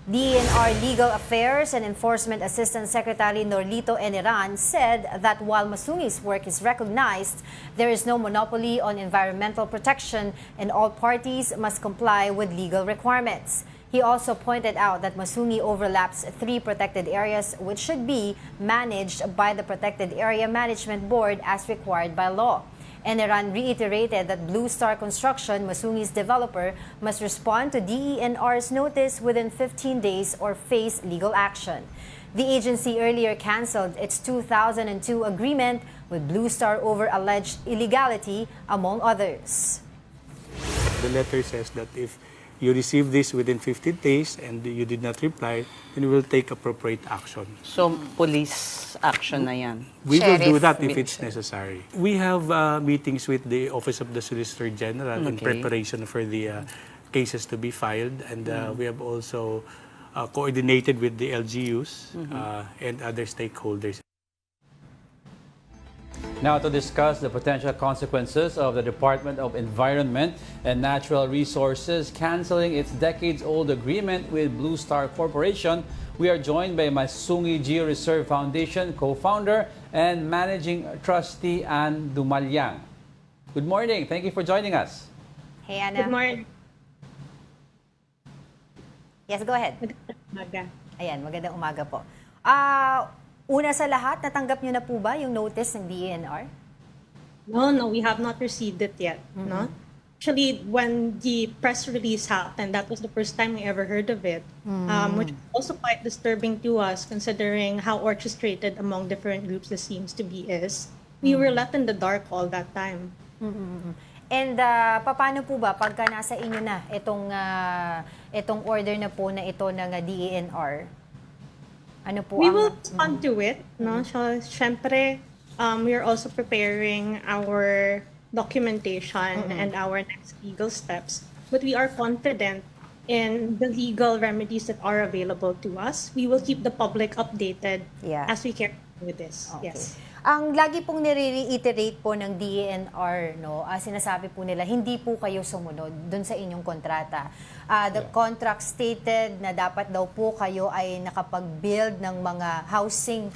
DENR Legal Affairs and Enforcement Assistant Secretary Norlito Eniran said that while Masungi's work is recognized, there is no monopoly on environmental protection and all parties must comply with legal requirements. He also pointed out that Masungi overlaps 3 protected areas which should be managed by the Protected Area Management Board as required by law. Eniran reiterated that Blue Star Construction, Masungi's developer, must respond to DENR's notice within 15 days or face legal action. The agency earlier canceled its 2002 agreement with Blue Star over alleged illegality, among others. The letter says that if you receive this within 15 days and you did not reply, then we will take appropriate action. So, police action na yan. We will do Sheriff that if it's necessary. We have meetings with the Office of the Solicitor General in Okay. preparation for the cases to be filed, and we have also coordinated with the LGUs and other stakeholders. Now to discuss the potential consequences of the Department of Environment and Natural Resources canceling its decades-old agreement with Blue Star Corporation, we are joined by Masungi Geo Reserve Foundation co-founder and managing trustee Ann Dumalyang. Good morning. Thank you for joining us. Hey, Anna. Good morning. Yes, go ahead. Umaga. Ayan, magandang umaga po. Una sa lahat, natanggap niyo na po ba yung notice ng DENR? No, we have not received it yet. No. Actually, when the press release happened, that was the first time we ever heard of it, which is also quite disturbing to us, considering how orchestrated among different groups this seems to be is. We were left in the dark all that time. And paano po ba pagka nasa inyo na itong order na po na ito ng DENR? Ano po We ang will respond to it. No? So, syempre, we are also preparing our documentation and our next legal steps. But we are confident in the legal remedies that are available to us. We will keep the public updated Yeah. as we carry on with this. Okay. Yes. Ang lagi pong nire-reiterate po ng DENR, sinasabi po nila, hindi po kayo sumunod dun sa inyong kontrata. The contract stated na dapat daw po kayo ay nakapag-build ng mga housing,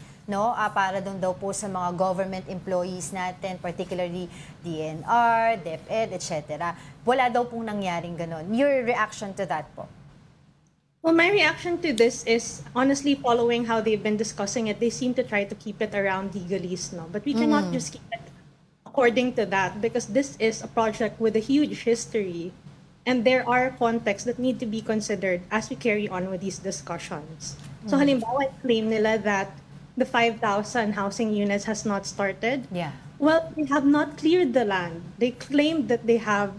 para doon daw po sa mga government employees natin, particularly DENR, DepEd, etc. Wala daw pong nangyaring ganon. Your reaction to that po? Well, my reaction to this is honestly following how they've been discussing it. They seem to try to keep it around legalese, no? But we cannot just keep it according to that because this is a project with a huge history and there are contexts that need to be considered as we carry on with these discussions. So halimbawa, claim nila that the 5,000 housing units has not started. Yeah. Well, they have not cleared the land. They claim that they have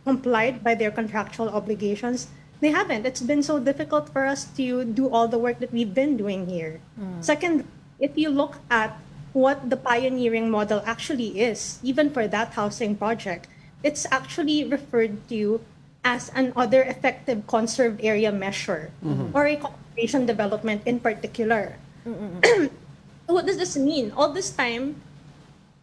complied by their contractual obligations. They haven't. It's been so difficult for us to do all the work that we've been doing here. Second, if you look at what the pioneering model actually is, even for that housing project, it's actually referred to as an other effective conserved area measure or a conservation development in particular. So what does this mean? All this time,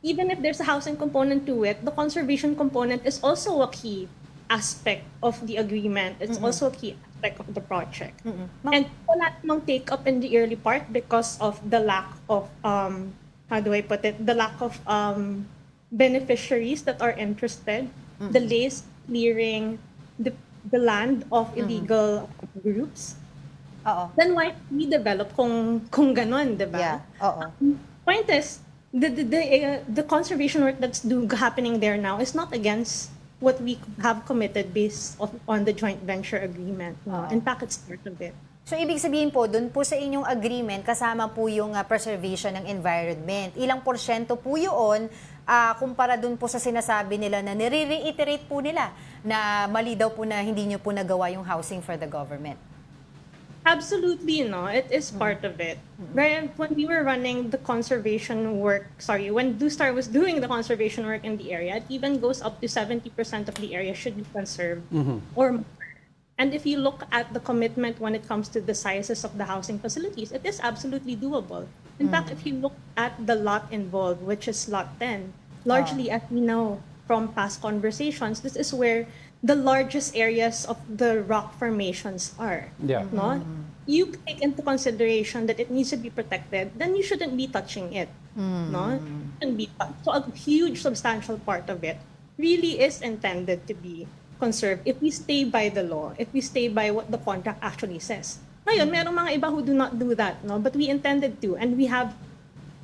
even if there's a housing component to it, the conservation component is also a key aspect of the agreement. It's also a key aspect of the project. And wala namang take up in the early part because of the lack of, the lack of beneficiaries that are interested, delays clearing the land of illegal groups. Oo. Then why we develop kung ganon, di ba? Yeah. Oo. Point is, the conservation work that's happening there now is not against what we have committed based on the joint venture agreement. No? In fact, it's part of it. So, ibig sabihin po, dun po sa inyong agreement, kasama po yung preservation ng environment. Ilang porsyento po yun, kumpara dun po sa sinasabi nila na nire-reiterate po nila na mali daw po na hindi nyo po nagawa yung housing for the government? Absolutely, no. It is part of it. Right? When we were running the conservation work, when Blue Star was doing the conservation work in the area, it even goes up to 70% of the area should be conserved or more. And if you look at the commitment when it comes to the sizes of the housing facilities, it is absolutely doable. In fact, if you look at the lot involved, which is lot 10, largely as we know from past conversations, this is where the largest areas of the rock formations are. Yeah. No? you take into consideration that it needs to be protected, then you shouldn't be touching it. No? Shouldn't be so a huge substantial part of it really is intended to be conserved if we stay by the law, if we stay by what the contract actually says. Ngayon, merong mga iba who do not do that, no? But we intended to, and we have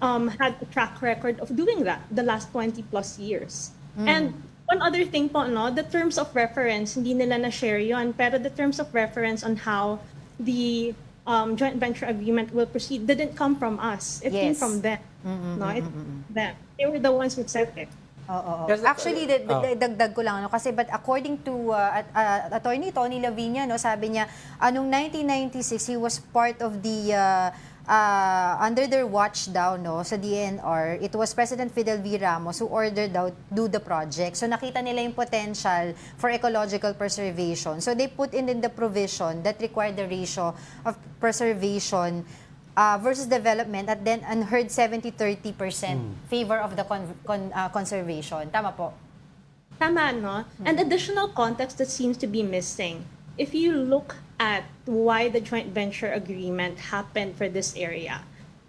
had a track record of doing that the last 20 plus years. And one other thing po, no, the terms of reference, hindi nila na-share yun, pero the terms of reference on how the joint venture agreement will proceed didn't come from us. It came Yes. from them. No, them. They were the ones who said it. Oo. Yes, Actually, dagdag ko lang, no? Kasi but according to Attorney Tony Lavinia, no, sabi niya, anong 1996, he was part of the, under their watch daw, no, sa DNR, it was President Fidel V. Ramos who ordered daw do the project. So nakita nila yung potential for ecological preservation. So they put in the provision that required the ratio of preservation versus development at then unheard 70-30% favor of the conservation. Tama po. Tama, no? And additional context that seems to be missing. If you look at why the joint venture agreement happened for this area,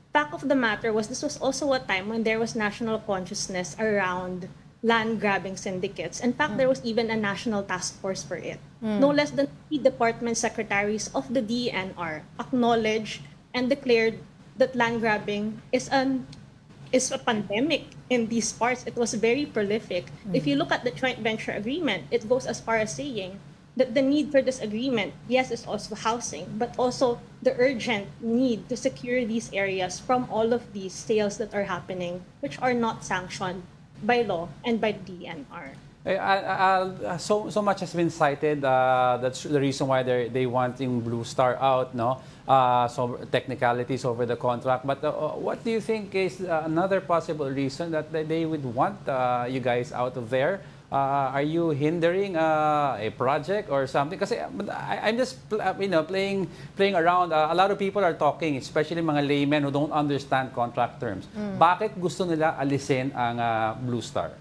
fact of the matter was this was also a time when there was national consciousness around land grabbing syndicates. In fact, there was even a national task force for it. No less than 3 department secretaries of the DNR acknowledged and declared that land grabbing is a pandemic in these parts. It was very prolific. If you look at the joint venture agreement, it goes as far as saying that the need for this agreement, yes, is also housing, but also the urgent need to secure these areas from all of these sales that are happening, which are not sanctioned by law and by the DNR. So much has been cited. That's the reason why they want yung Blue Star out, no? So technicalities over the contract. But what do you think is another possible reason that they would want you guys out of there? Are you hindering a project or something? Kasi I'm just playing around. A lot of people are talking, especially mga laymen who don't understand contract terms. Bakit gusto nila alisin ang Blue Star?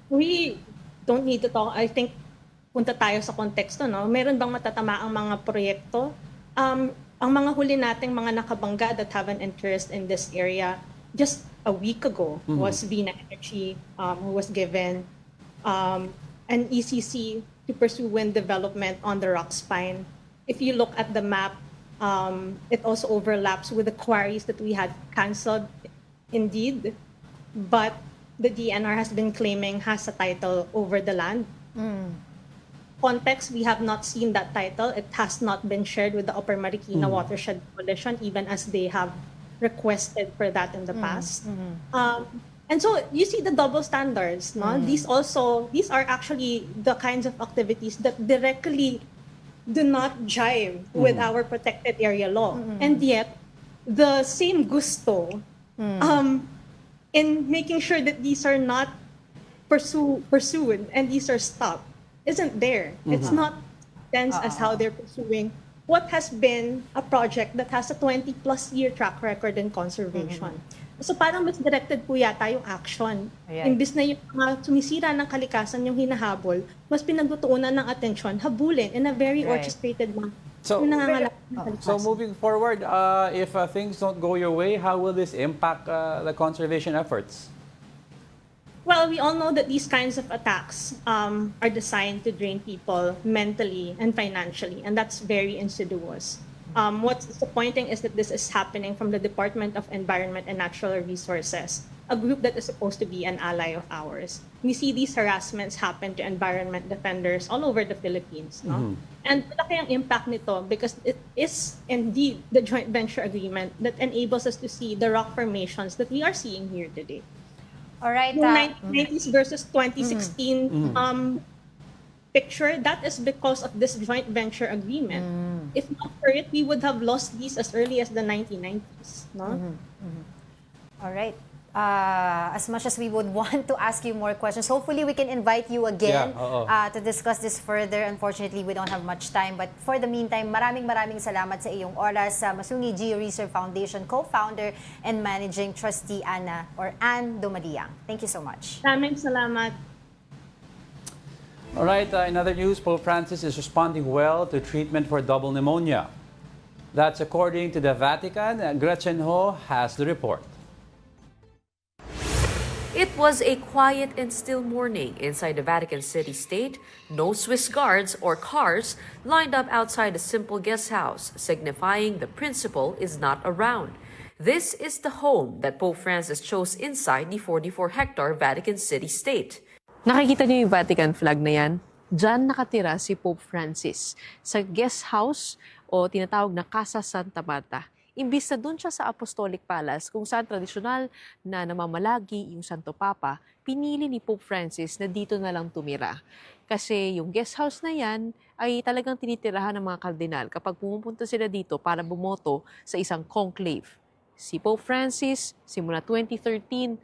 We don't need to talk. I think punta tayo sa konteksto, no? Meron bang matatamaang mga proyekto? Ang mga huli nating mga nakabangga that have an interest in this area just a week ago was Vina Energy, who was given an ECC to pursue wind development on the rock spine. If you look at the map, it also overlaps with the quarries that we had canceled, indeed, but the DNR has been claiming has a title over the land. Context, we have not seen that title. It has not been shared with the Upper Marikina Watershed Coalition, even as they have requested for that in the past. And so you see the double standards, no? These are actually the kinds of activities that directly do not jive with our protected area law. And yet, the same gusto in making sure that these are not pursued and these are stopped isn't there. It's not dense as how they're pursuing what has been a project that has a 20-plus year track record in conservation. So parang mas directed po yata yung action. Ayan. Imbis na yung mga sumisira ng kalikasan yung hinahabol, mas pinagtutuunan ng atensyon, habulin in a very Right. orchestrated manner. So, Yung nangangalap ng So kalikasan. moving forward, if things don't go your way, how will this impact the conservation efforts? Well, we all know that these kinds of attacks are designed to drain people mentally and financially, and that's very insidious. What's disappointing is that this is happening from the Department of Environment and Natural Resources, a group that is supposed to be an ally of ours. We see these harassments happen to environment defenders all over the Philippines, no? And malaki ang impact nito because it is indeed the joint venture agreement that enables us to see the rock formations that we are seeing here today. All right. Yung 1990s versus 2016 picture, that is because of this joint venture agreement. If not for it, we would have lost these as early as the 1990s. No? All right. As much as we would want to ask you more questions, hopefully we can invite you again to discuss this further. Unfortunately, we don't have much time. But for the meantime, maraming salamat sa iyong oras. Masungi Geo Reserve Foundation co-founder and managing trustee Ann Dumadiang. Thank you so much. Maraming salamat. All right, in other news, Pope Francis is responding well to treatment for double pneumonia. That's according to the Vatican. Gretchen Ho has the report. It was a quiet and still morning inside the Vatican City State. No Swiss guards or cars lined up outside a simple guest house, signifying the principal is not around. This is the home that Pope Francis chose inside the 44-hectare Vatican City State. Nakikita niyo yung Vatican flag na yan? Diyan nakatira si Pope Francis sa guest house o tinatawag na Casa Santa Marta. Imbis na doon siya sa Apostolic Palace kung saan tradisyonal na namamalagi yung Santo Papa, pinili ni Pope Francis na dito na lang tumira. Kasi yung guest house na yan ay talagang tinitirahan ng mga kardinal kapag pumupunta sila dito para bumoto sa isang conclave. Si Pope Francis, simula 2013,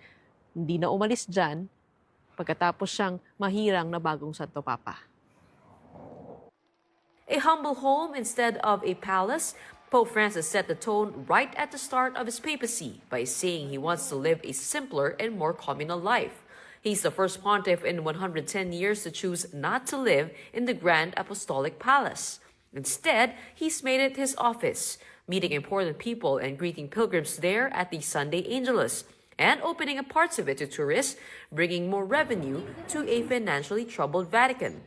hindi na umalis dyan pagkatapos siyang mahirang na bagong Santo Papa. A humble home instead of a palace, Pope Francis set the tone right at the start of his papacy by saying he wants to live a simpler and more communal life. He's the first pontiff in 110 years to choose not to live in the Grand Apostolic Palace. Instead, he's made it his office, meeting important people and greeting pilgrims there at the Sunday Angelus, and opening up parts of it to tourists, bringing more revenue to a financially troubled Vatican.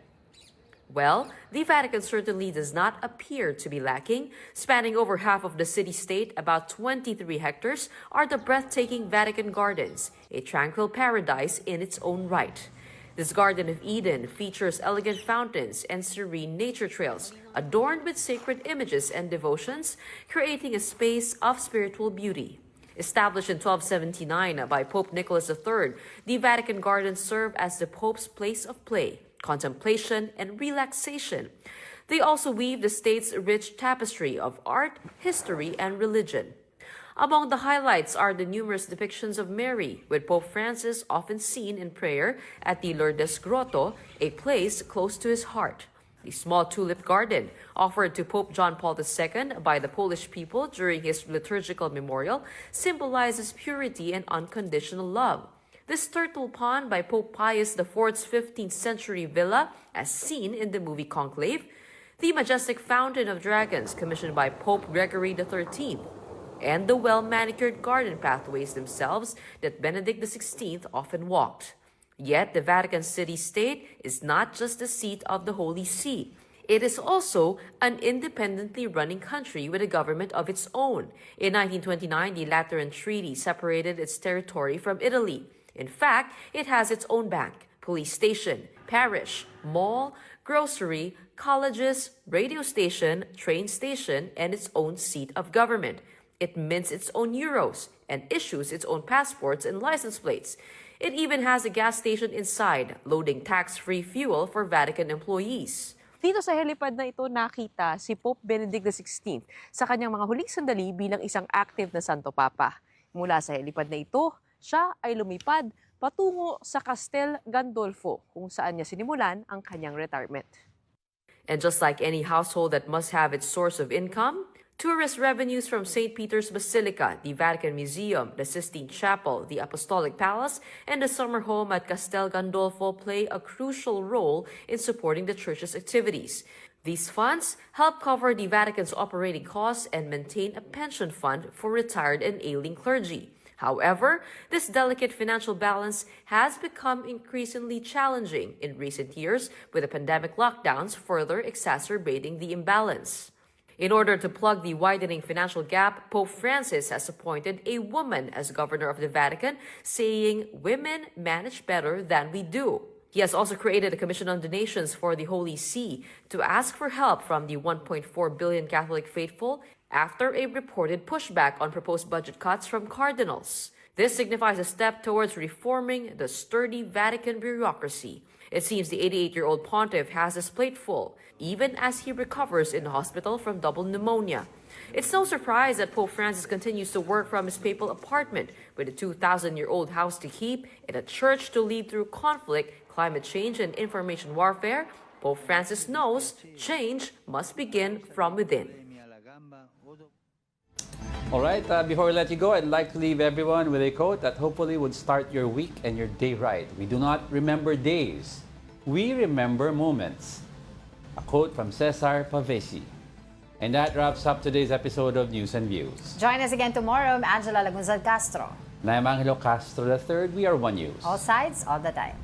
Well, the Vatican certainly does not appear to be lacking. Spanning over half of the city-state, about 23 hectares, are the breathtaking Vatican Gardens, a tranquil paradise in its own right. This Garden of Eden features elegant fountains and serene nature trails, adorned with sacred images and devotions, creating a space of spiritual beauty. Established in 1279 by Pope Nicholas III, the Vatican Gardens serve as the Pope's place of play, contemplation, and relaxation. They also weave the state's rich tapestry of art, history, and religion. Among the highlights are the numerous depictions of Mary, with Pope Francis often seen in prayer at the Lourdes Grotto, a place close to his heart. The small tulip garden, offered to Pope John Paul II by the Polish people during his liturgical memorial, symbolizes purity and unconditional love. This turtle pond by Pope Pius IV's 15th century villa, as seen in the movie Conclave, the majestic Fountain of Dragons commissioned by Pope Gregory XIII, and the well-manicured garden pathways themselves that Benedict XVI often walked. Yet the Vatican City-State is not just the seat of the Holy See. It is also an independently running country with a government of its own. In 1929, the Lateran Treaty separated its territory from Italy. In fact, it has its own bank, police station, parish, mall, grocery, colleges, radio station, train station, and its own seat of government. It mints its own euros and issues its own passports and license plates. It even has a gas station inside, loading tax-free fuel for Vatican employees. Dito sa helipad na ito nakita si Pope Benedict XVI sa kanyang mga huling sandali bilang isang active na Santo Papa. Mula sa helipad na ito, siya ay lumipad patungo sa Castel Gandolfo kung saan niya sinimulan ang kanyang retirement. And just like any household that must have its source of income, tourist revenues from St. Peter's Basilica, the Vatican Museum, the Sistine Chapel, the Apostolic Palace, and the summer home at Castel Gandolfo play a crucial role in supporting the church's activities. These funds help cover the Vatican's operating costs and maintain a pension fund for retired and ailing clergy. However, this delicate financial balance has become increasingly challenging in recent years, with the pandemic lockdowns further exacerbating the imbalance. In order to plug the widening financial gap, Pope Francis has appointed a woman as governor of the Vatican, saying women manage better than we do. He has also created a commission on donations for the Holy See to ask for help from the 1.4 billion Catholic faithful after a reported pushback on proposed budget cuts from cardinals. This signifies a step towards reforming the sturdy Vatican bureaucracy. It seems the 88-year-old pontiff has his plate full, even as he recovers in the hospital from double pneumonia. It's no surprise that Pope Francis continues to work from his papal apartment, with a 2,000-year-old house to keep and a church to lead through conflict, climate change, and information warfare. Pope Francis knows change must begin from within. All right, before we let you go, I'd like to leave everyone with a quote that hopefully would start your week and your day right. We do not remember days, we remember moments. A quote from Cesar Pavesi. And that wraps up today's episode of News and Views. Join us again tomorrow. I'm Angela Lagunzad Castro. And I'm Angelo Castro III. We are One News. All sides, all the time.